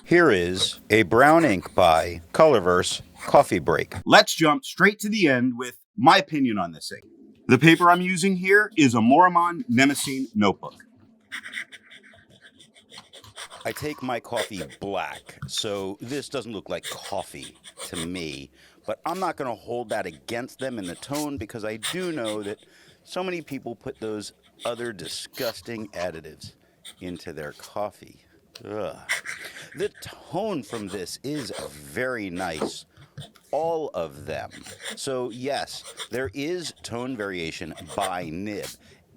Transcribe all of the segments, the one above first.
Here is a brown ink by Colorverse Coffee Break. Let's jump straight to the end with my opinion on this ink. The paper I'm using here is a Maruman Mnemosyne Notebook. I take my coffee black, so this doesn't look like coffee to me, but I'm not going to hold that against them in the tone because I do know that so many people put those other disgusting additives into their coffee. Ugh. The tone from this is very nice. All of them. So yes, there is tone variation by nib,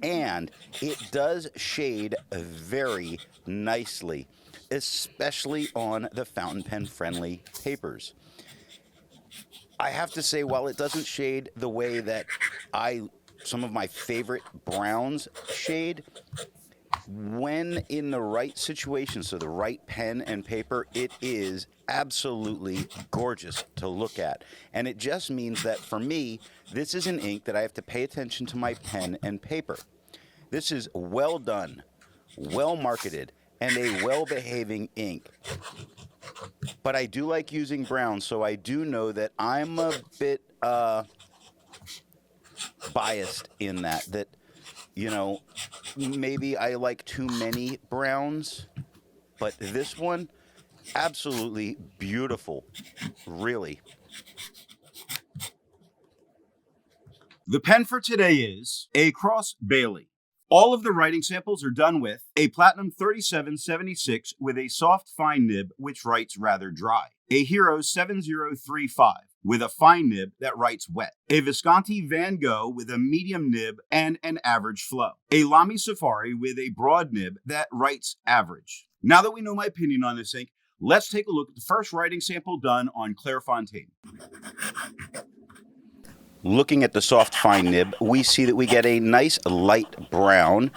and it does shade very nicely, especially on the fountain pen friendly papers. I have to say, while it doesn't shade the way that some of my favorite browns shade, when in the right situation, so the right pen and paper, it is absolutely gorgeous to look at. And it just means that for me, this is an ink that I have to pay attention to my pen and paper. This is well done, well marketed, and a well-behaving ink. But I do like using brown, so I do know that I'm a bit biased in that, you know, maybe I like too many browns, but this one, absolutely beautiful, really. The pen for today is a Cross Bailey. All of the writing samples are done with a Platinum 3776 with a soft fine nib which writes rather dry, a Hero 7035 with a fine nib that writes wet, a Visconti Van Gogh with a medium nib and an average flow, a Lamy Safari with a broad nib that writes average. Now that we know my opinion on this ink, let's take a look at the first writing sample done on Clairfontaine. Looking at the soft fine nib, we see that we get a nice light brown.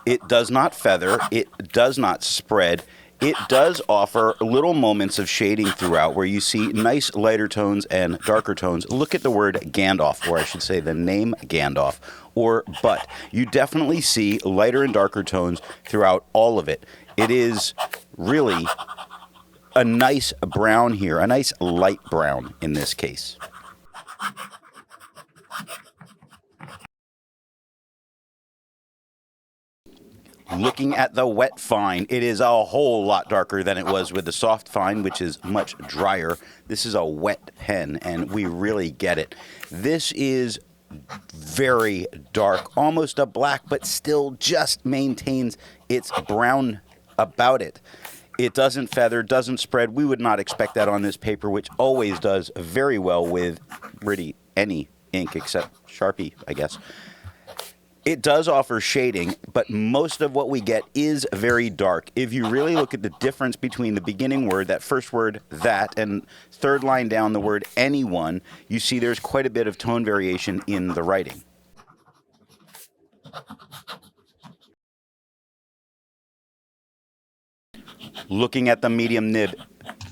It does not feather, it does not spread. It does offer little moments of shading throughout where you see nice lighter tones and darker tones. Look at the word Gandalf, or I should say the name Gandalf, or but. You definitely see lighter and darker tones throughout all of it. It is really a nice brown here, a nice light brown in this case. Looking at the wet fine, it is a whole lot darker than it was with the soft fine, which is much drier. This is a wet pen, and we really get it. This is very dark, almost a black, but still just maintains its brown about it. It doesn't feather, doesn't spread. We would not expect that on this paper, which always does very well with really any ink except Sharpie, I guess. It does offer shading, but most of what we get is very dark. If you really look at the difference between the beginning word, that first word, that, and third line down, the word anyone, you see there's quite a bit of tone variation in the writing. Looking at the medium nib,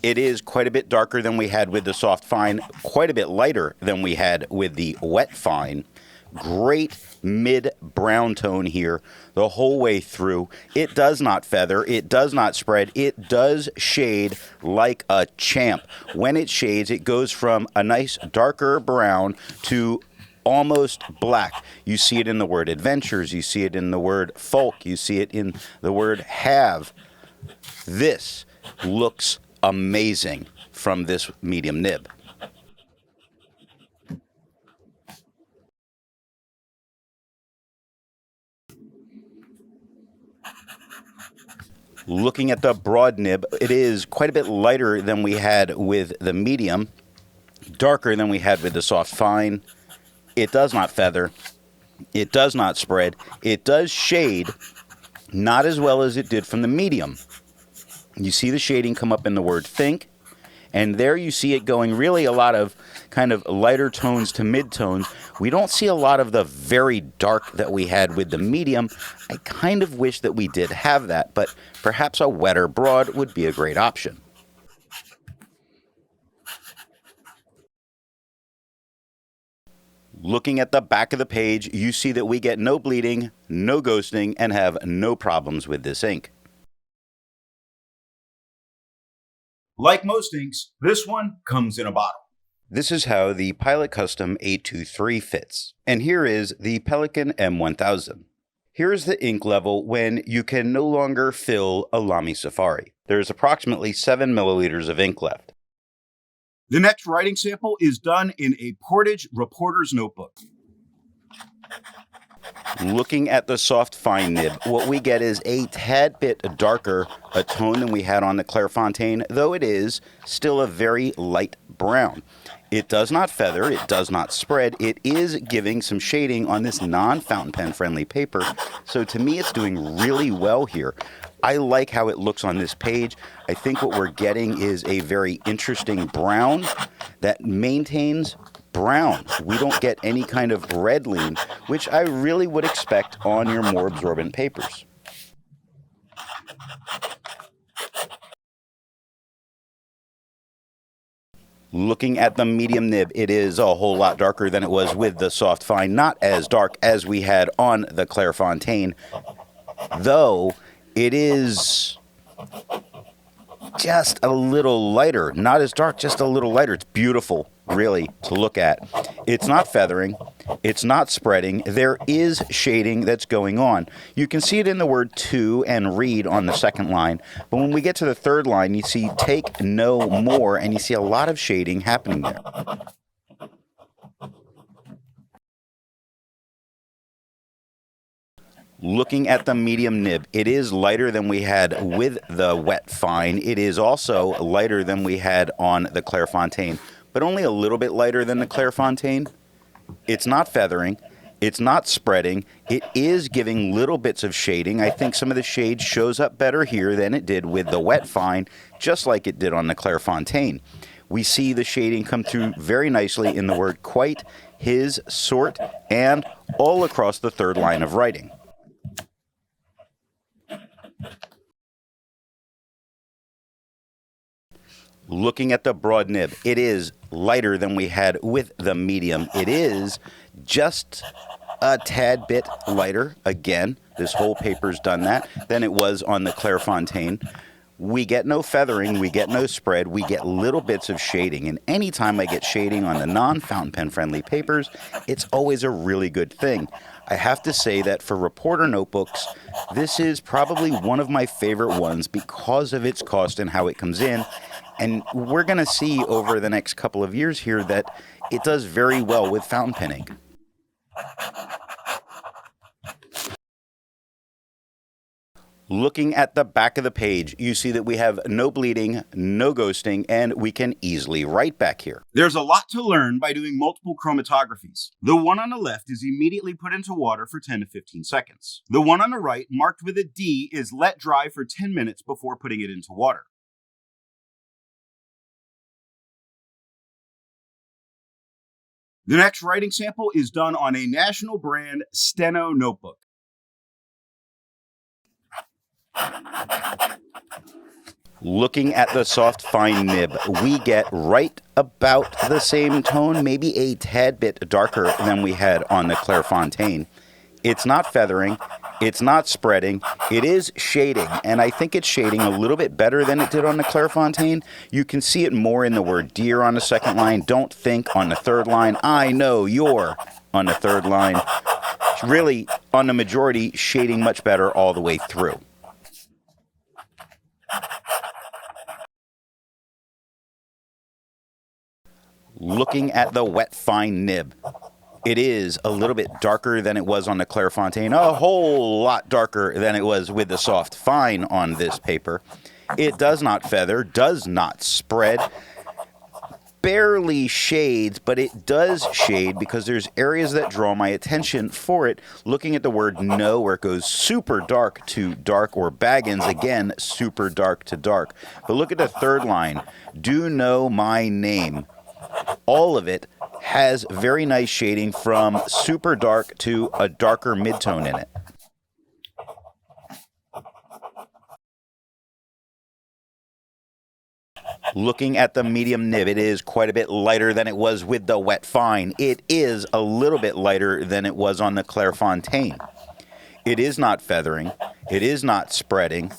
it is quite a bit darker than we had with the soft fine, quite a bit lighter than we had with the wet fine. Great mid-brown tone here the whole way through. It does not feather. It does not spread. It does shade like a champ. When it shades, it goes from a nice darker brown to almost black. You see it in the word adventures. You see it in the word folk. You see it in the word have. This looks amazing from this medium nib. Looking at the broad nib, it is quite a bit lighter than we had with the medium, darker than we had with the soft fine. It does not feather. It does not spread. It does shade, not as well as it did from the medium. You see the shading come up in the word think, and there you see it going really a lot of kind of lighter tones to mid-tones. We don't see a lot of the very dark that we had with the medium. I kind of wish that we did have that, but perhaps a wetter broad would be a great option. Looking at the back of the page, you see that we get no bleeding, no ghosting, and have no problems with this ink. Like most inks, this one comes in a bottle. This is how the Pilot Custom 823 fits. And here is the Pelican M1000. Here is the ink level when you can no longer fill a Lamy Safari. There's approximately 7 milliliters of ink left. The next writing sample is done in a Portage reporter's notebook. Looking at the soft fine nib, what we get is a tad bit darker a tone than we had on the Clairfontaine, though it is still a very light brown. It does not feather, it does not spread, it is giving some shading on this non-fountain pen friendly paper, so to me it's doing really well here. I like how it looks on this page. I think what we're getting is a very interesting brown that maintains brown. We don't get any kind of red lean, which I really would expect on your more absorbent papers. Looking at the medium nib, it is a whole lot darker than it was with the soft fine. Not as dark as we had on the Clairfontaine, though it is just a little lighter. Not as dark, just a little lighter. It's beautiful, really, to look at. It's not feathering. It's not spreading. There is shading that's going on. You can see it in the word to and read on the second line. But when we get to the third line, you see take no more, and you see a lot of shading happening there. Looking at the medium nib, it is lighter than we had with the wet fine. It is also lighter than we had on the Clairfontaine, but only a little bit lighter than the Clairfontaine. It's not feathering. It's not spreading. It is giving little bits of shading. I think some of the shade shows up better here than it did with the wet fine, just like it did on the Clairfontaine. We see the shading come through very nicely in the word quite, his, sort, and all across the third line of writing. Looking at the broad nib, it is lighter than we had with the medium. It is just a tad bit lighter. Again, this whole paper's done that than it was on the Clairfontaine. We get no feathering, we get no spread, we get little bits of shading. And anytime I get shading on the non-fountain pen friendly papers, it's always a really good thing. I have to say that for reporter notebooks, this is probably one of my favorite ones because of its cost and how it comes in. And we're going to see over the next couple of years here that it does very well with fountain pen ink. Looking at the back of the page, you see that we have no bleeding, no ghosting, and we can easily write back here. There's a lot to learn by doing multiple chromatographies. The one on the left is immediately put into water for 10 to 15 seconds. The one on the right, marked with a D, is let dry for 10 minutes before putting it into water. The next writing sample is done on a national brand Steno notebook. Looking at the soft fine nib, we get right about the same tone, maybe a tad bit darker than we had on the Clairfontaine. It's not feathering, it's not spreading, it is shading, and I think it's shading a little bit better than it did on the Clairfontaine. You can see it more in the word dear on the second line, don't think on the third line, I know you're on the third line. Really, on the majority, shading much better all the way through. Looking at the wet fine nib, it is a little bit darker than it was on the Clairfontaine, a whole lot darker than it was with the soft fine on this paper. It does not feather, does not spread, barely shades, but it does shade because there's areas that draw my attention for it. Looking at the word no, where it goes super dark to dark, or Baggins, again, super dark to dark. But look at the third line, do know my name. All of it has very nice shading from super dark to a darker midtone in it. Looking at the medium nib, it is quite a bit lighter than it was with the wet fine. It is a little bit lighter than it was on the Clairfontaine. It is not feathering. It is not spreading.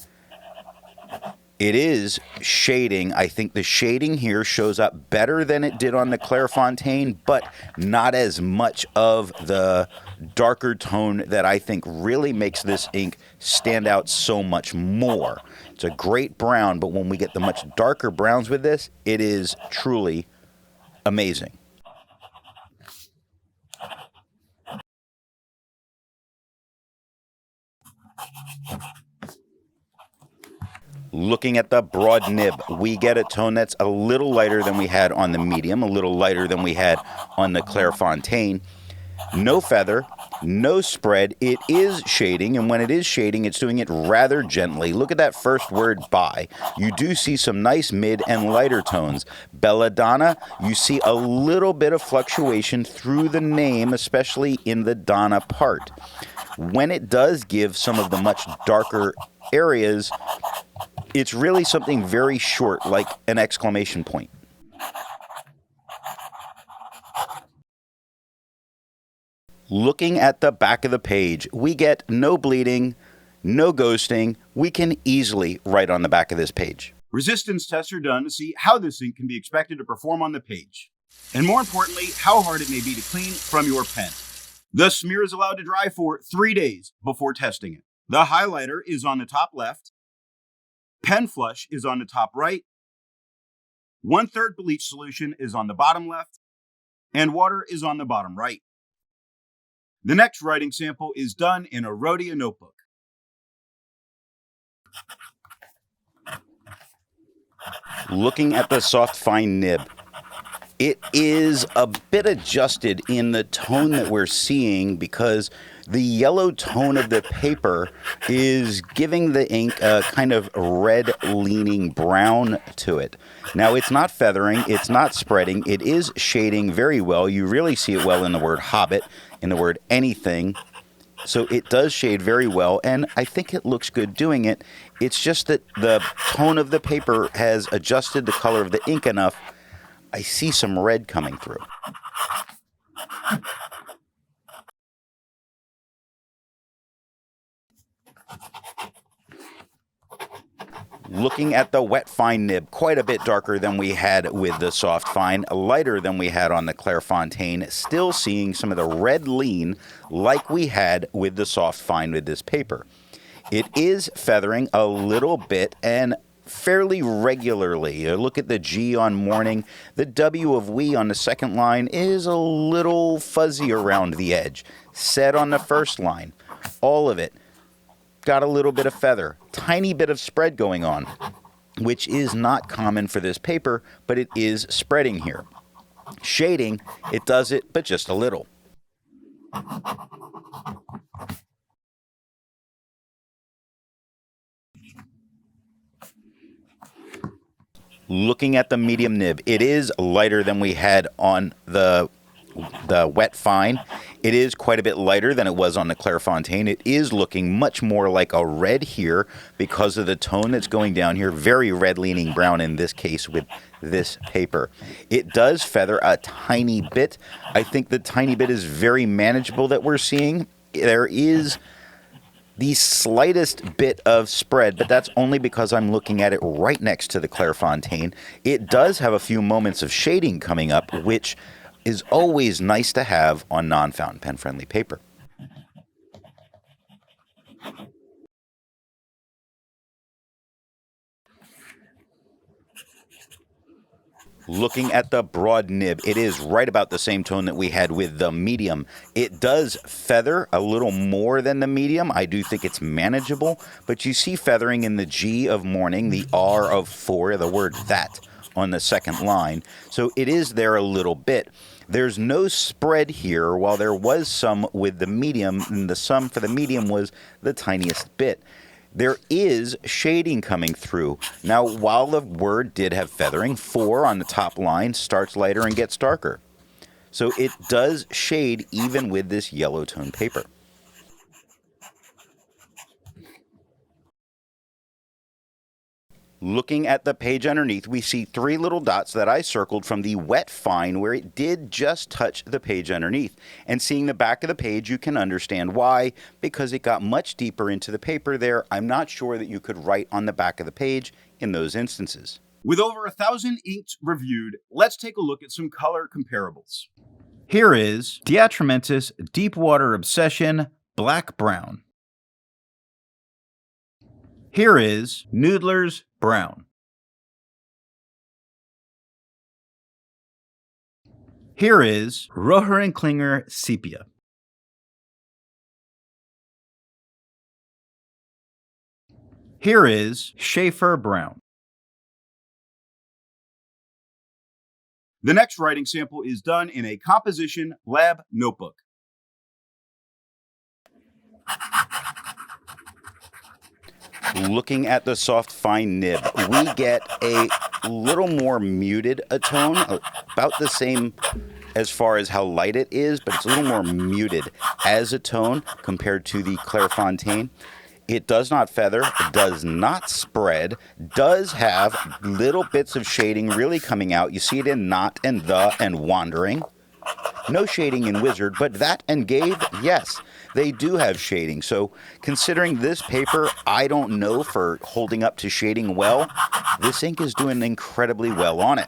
It is shading. I think the shading here shows up better than it did on the Clairfontaine, but not as much of the darker tone that I think really makes this ink stand out so much more. It's a great brown, but when we get the much darker browns with this, it is truly amazing. Looking at the broad nib, we get a tone that's a little lighter than we had on the medium, a little lighter than we had on the Clairfontaine. No feather, no spread. It is shading, and when it is shading, it's doing it rather gently. Look at that first word, by. You do see some nice mid and lighter tones. Belladonna, you see a little bit of fluctuation through the name, especially in the Donna part. When it does give some of the much darker areas, it's really something very short, like an exclamation point. Looking at the back of the page, we get no bleeding, no ghosting. We can easily write on the back of this page. Resistance tests are done to see how this ink can be expected to perform on the page, and more importantly, how hard it may be to clean from your pen. The smear is allowed to dry for 3 days before testing it. The highlighter is on the top left, pen flush is on the top right, 1/3 bleach solution is on the bottom left, and water is on the bottom right. The next writing sample is done in a Rhodia notebook. Looking at the soft fine nib, it is a bit adjusted in the tone that we're seeing because the yellow tone of the paper is giving the ink a kind of red leaning brown to it. Now, it's not feathering, it's not spreading, it is shading very well. You really see it well in the word hobbit, in the word anything. So it does shade very well, and I think it looks good doing it. It's just that the tone of the paper has adjusted the color of the ink enough. I see some red coming through. Looking at the wet fine nib, quite a bit darker than we had with the soft fine, lighter than we had on the Clairfontaine, still seeing some of the red lean like we had with the soft fine with this paper. It is feathering a little bit and fairly regularly. Look at the G on morning. The W of we on the second line is a little fuzzy around the edge. Said on the first line. All of it got a little bit of feather, tiny bit of spread going on, which is not common for this paper, but it is spreading here. Shading, it does it, but just a little. Looking at the medium nib, it is lighter than we had on the wet fine. It is quite a bit lighter than it was on the Clairfontaine. It is looking much more like a red here because of the tone that's going down here. Very red leaning brown in this case with this paper. It does feather a tiny bit. I think the tiny bit is very manageable that we're seeing. There is the slightest bit of spread, but that's only because I'm looking at it right next to the Clairfontaine. It does have a few moments of shading coming up, which is always nice to have on non-fountain pen friendly paper. Looking at the broad nib, it is right about the same tone that we had with the medium. It does feather a little more than the medium. I do think it's manageable, but you see feathering in the G of morning, the R of for, the word that on the second line. So it is there a little bit. There's no spread here, while there was some with the medium, and the sum for the medium was the tiniest bit. There is shading coming through. Now, while the word did have feathering, 4 on the top line starts lighter and gets darker. So it does shade even with this yellow tone paper. Looking at the page underneath, we see 3 little dots that I circled from the wet fine where it did just touch the page underneath. And seeing the back of the page, you can understand why, because it got much deeper into the paper there. I'm not sure that you could write on the back of the page in those instances. With over 1,000 inks reviewed, let's take a look at some color comparables. Here is Diatramentis Deepwater Obsession Black-Brown. Here is Noodler's Brown. Here is Rohrenklinger Sepia. Here is Schaefer Brown. The next writing sample is done in a composition lab notebook. Looking at the soft fine nib, we get a little more muted a tone, about the same as far as how light it is, but it's a little more muted as a tone compared to the Clairfontaine. It does not feather, does not spread, does have little bits of shading really coming out. You see it in not and the and wandering. No shading in Wizard, but that and Gave, yes, they do have shading. So considering this paper, I don't know for holding up to shading well, this ink is doing incredibly well on it.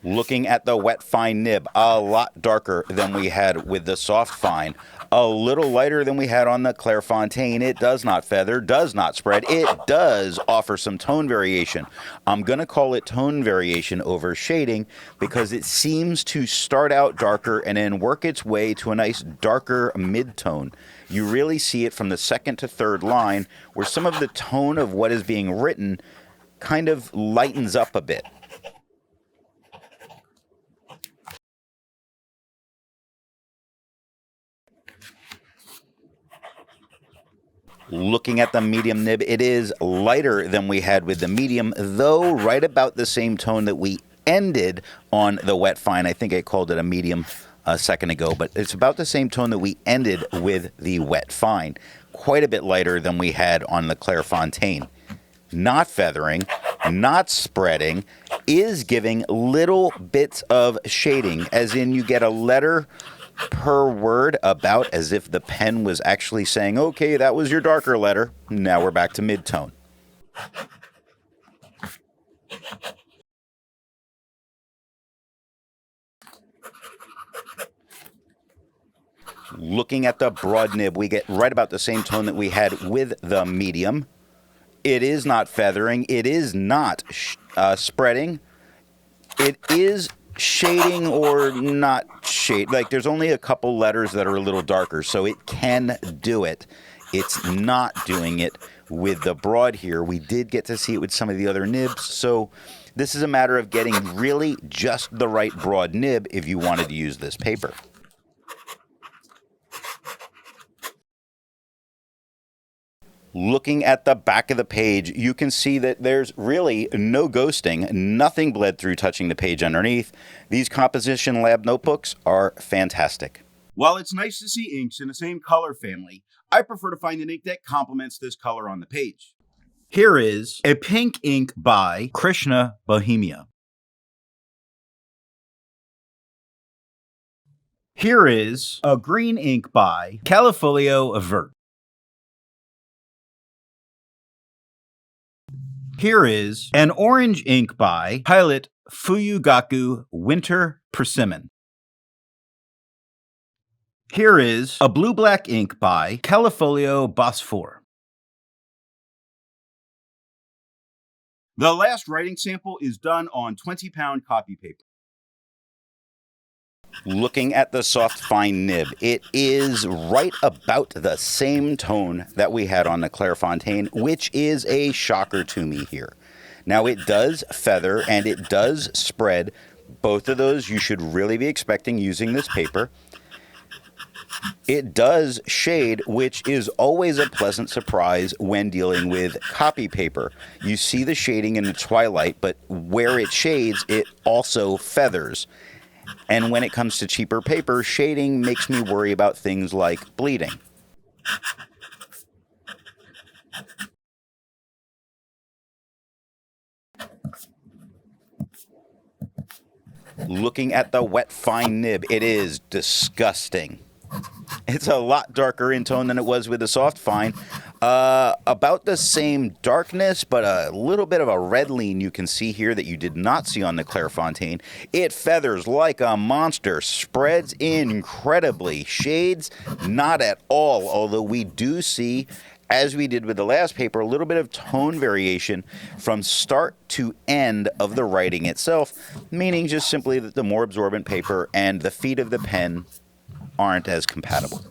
Looking at the wet fine nib, a lot darker than we had with the soft fine. A little lighter than we had on the Clairfontaine. It does not feather, does not spread. It does offer some tone variation. I'm going to call it tone variation over shading because it seems to start out darker and then work its way to a nice darker mid-tone. You really see it from the second to third line where some of the tone of what is being written kind of lightens up a bit. Looking at the medium nib, it is lighter than we had with the medium, though right about the same tone that we ended on the wet fine. I think I called it a medium a second ago, but it's about the same tone that we ended with the wet fine. Quite a bit lighter than we had on the Clairfontaine. Not feathering, not spreading, is giving little bits of shading, as in you get a letter per word, about as if the pen was actually saying, okay, that was your darker letter. Now we're back to mid-tone. Looking at the broad nib, we get right about the same tone that we had with the medium. It is not feathering. It is not spreading. It is shading or not shade. Like there's only a couple letters that are a little darker, so it can do it. It's not doing it with the broad here. We did get to see it with some of the other nibs, so this is a matter of getting really just the right broad nib if you wanted to use this paper. Looking at the back of the page, you can see that there's really no ghosting, nothing bled through touching the page underneath. These composition lab notebooks are fantastic. While it's nice to see inks in the same color family, I prefer to find an ink that complements this color on the page. Here is a pink ink by Krishna Bohemia. Here is a green ink by Califolio Vert. Here is an orange ink by Pilot Fuyugaku Winter Persimmon. Here is a blue-black ink by Califolio Bosphore. The last writing sample is done on 20-pound copy paper. Looking at the soft fine nib, it is right about the same tone that we had on the Clairfontaine, which is a shocker to me here. Now it does feather and it does spread. Both of those you should really be expecting using this paper. It does shade, which is always a pleasant surprise when dealing with copy paper. You see the shading in the twilight, but where it shades, it also feathers. And when it comes to cheaper paper, shading makes me worry about things like bleeding. Looking at the wet fine nib, it is disgusting. It's a lot darker in tone than it was with the soft fine. About the same darkness, but a little bit of a red lean you can see here that you did not see on the Clairfontaine. It feathers like a monster, spreads incredibly. Shades, not at all, although we do see, as we did with the last paper, a little bit of tone variation from start to end of the writing itself, meaning just simply that the more absorbent paper and the feet of the pen aren't as compatible.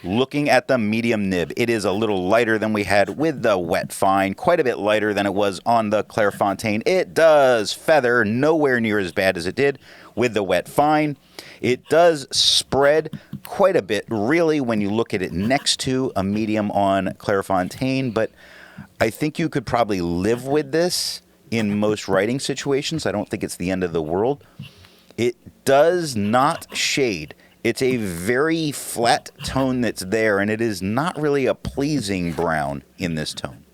Looking at the medium nib, it is a little lighter than we had with the wet fine, quite a bit lighter than it was on the Clairfontaine. It does feather, nowhere near as bad as it did with the wet fine. It does spread quite a bit, really, when you look at it next to a medium on Clairfontaine, but I think you could probably live with this in most writing situations. I don't think it's the end of the world. It does not shade. It's a very flat tone that's there, and it is not really a pleasing brown in this tone.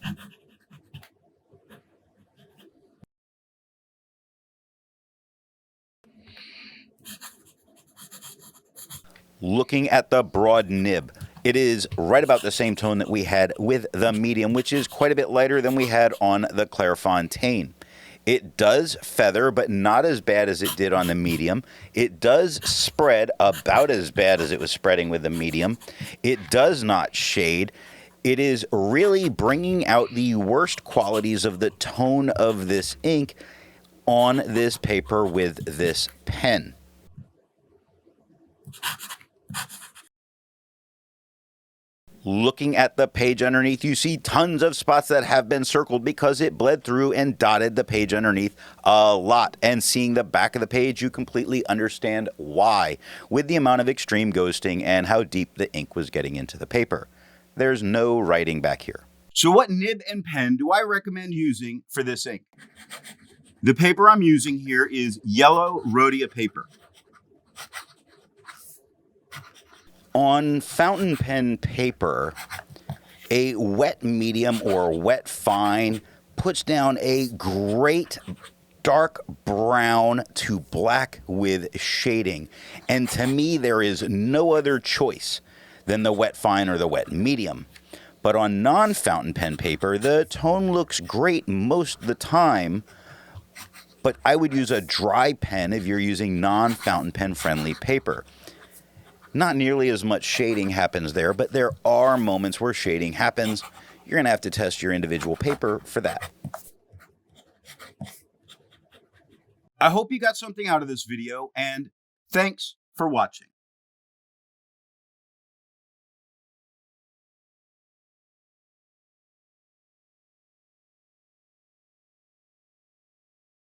Looking at the broad nib, it is right about the same tone that we had with the medium, which is quite a bit lighter than we had on the Clairfontaine. It does feather, but not as bad as it did on the medium. It does spread about as bad as it was spreading with the medium. It does not shade. It is really bringing out the worst qualities of the tone of this ink on this paper with this pen. Looking at the page underneath, you see tons of spots that have been circled because it bled through and dotted the page underneath a lot. And seeing the back of the page, you completely understand why, with the amount of extreme ghosting and how deep the ink was getting into the paper. There's no writing back here. So what nib and pen do I recommend using for this ink? The paper I'm using here is yellow Rhodia paper. On fountain pen paper, a wet medium or wet fine puts down a great dark brown to black with shading. And to me, there is no other choice than the wet fine or the wet medium. But on non-fountain pen paper, the tone looks great most of the time, but I would use a dry pen if you're using non-fountain pen friendly paper. Not nearly as much shading happens there, but there are moments where shading happens. You're going to have to test your individual paper for that. I hope you got something out of this video, and thanks for watching.